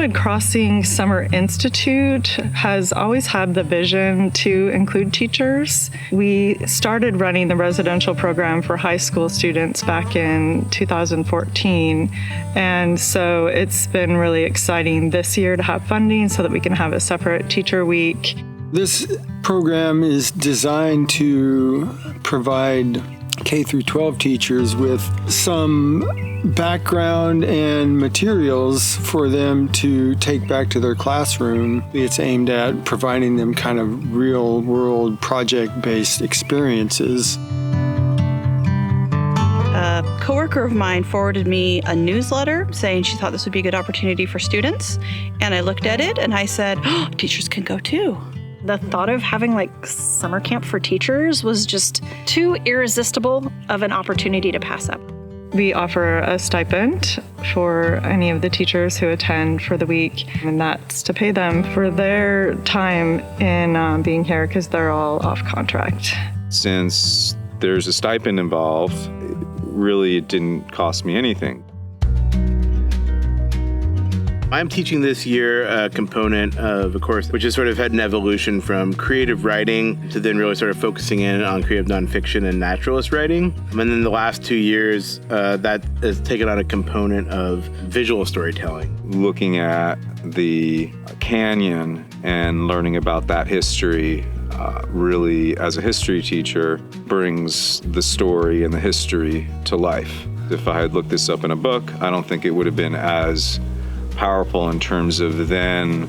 Redwood Crossing Summer Institute has always had the vision to include teachers. We started running the residential program for high school students back in 2014. And so it's been really exciting this year to have funding so that we can have a separate teacher week. This program is designed to provide K through 12 teachers with some background and materials for them to take back to their classroom. It's aimed at providing them kind of real world project-based experiences. A coworker of mine forwarded me a newsletter saying she thought this would be a good opportunity for students. And I looked at it and I said, oh, teachers can go too. The thought of having summer camp for teachers was just too irresistible of an opportunity to pass up. We offer a stipend for any of the teachers who attend for the week, and that's to pay them for their time in being here because they're all off contract. Since there's a stipend involved, it didn't cost me anything. I'm teaching this year a component of a course which has sort of had an evolution from creative writing to then really sort of focusing in on creative nonfiction and naturalist writing. And then the last 2 years, that has taken on a component of visual storytelling. Looking at the canyon and learning about that history really, as a history teacher, brings the story and the history to life. If I had looked this up in a book, I don't think it would have been as powerful in terms of then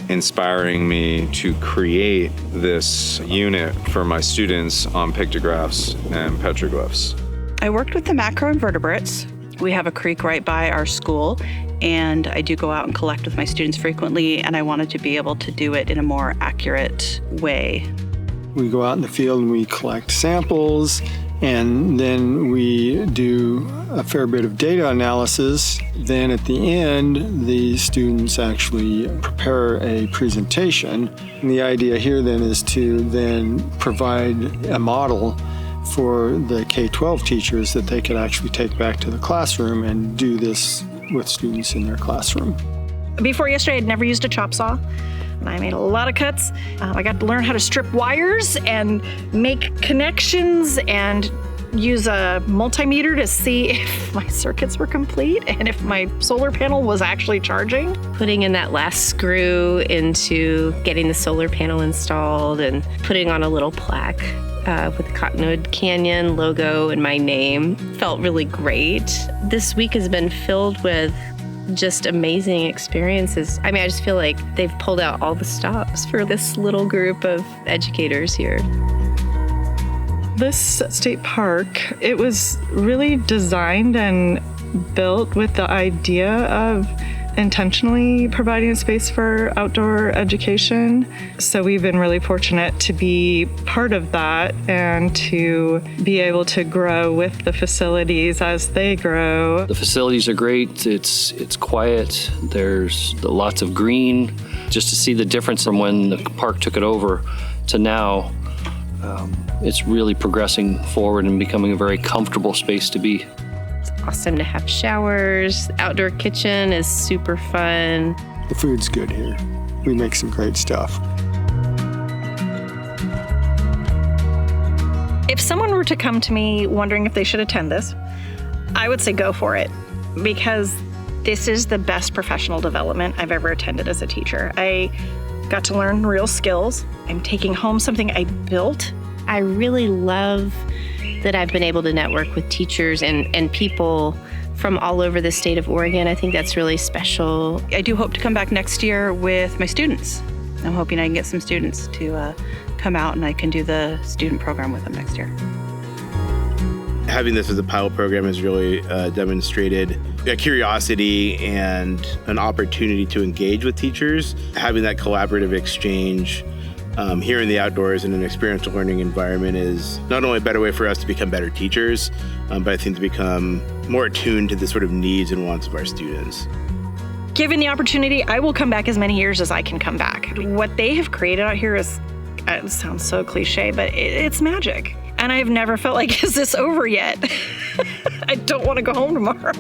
inspiring me to create this unit for my students on pictographs and petroglyphs. I worked with the macroinvertebrates. We have a creek right by our school, and I do go out and collect with my students frequently, and I wanted to be able to do it in a more accurate way. We go out in the field and we collect samples, and then we do a fair bit of data analysis. Then at the end, the students actually prepare a presentation. And the idea here then is to then provide a model for the K-12 teachers that they could actually take back to the classroom and do this with students in their classroom. Before yesterday, I'd never used a chop saw. And I made a lot of cuts. I got to learn how to strip wires and make connections and use a multimeter to see if my circuits were complete and if my solar panel was actually charging. Putting in that last screw into getting the solar panel installed and putting on a little plaque with the Cottonwood Canyon logo and my name felt really great. This week has been filled with just amazing experiences. I just feel like they've pulled out all the stops for this little group of educators here. This state park, it was really designed and built with the idea of intentionally providing a space for outdoor education. So we've been really fortunate to be part of that and to be able to grow with the facilities as they grow. The facilities are great. It's quiet. There's lots of green. Just to see the difference from when the park took it over to now, it's really progressing forward and becoming a very comfortable space to be. It's awesome to have showers. The outdoor kitchen is super fun. The food's good here. We make some great stuff. If someone were to come to me wondering if they should attend this, I would say go for it, because this is the best professional development I've ever attended as a teacher. I got to learn real skills. I'm taking home something I built. I really love that I've been able to network with teachers and people from all over the state of Oregon. I think that's really special. I do hope to come back next year with my students. I'm hoping I can get some students to come out and I can do the student program with them next year. Having this as a pilot program has really demonstrated a curiosity and an opportunity to engage with teachers. Having that collaborative exchange here in the outdoors in an experiential learning environment is not only a better way for us to become better teachers, but I think to become more attuned to the sort of needs and wants of our students. Given the opportunity, I will come back as many years as I can come back. What they have created out here is, it sounds so cliche, but it's magic. And I've never felt like, is this over yet? I don't want to go home tomorrow.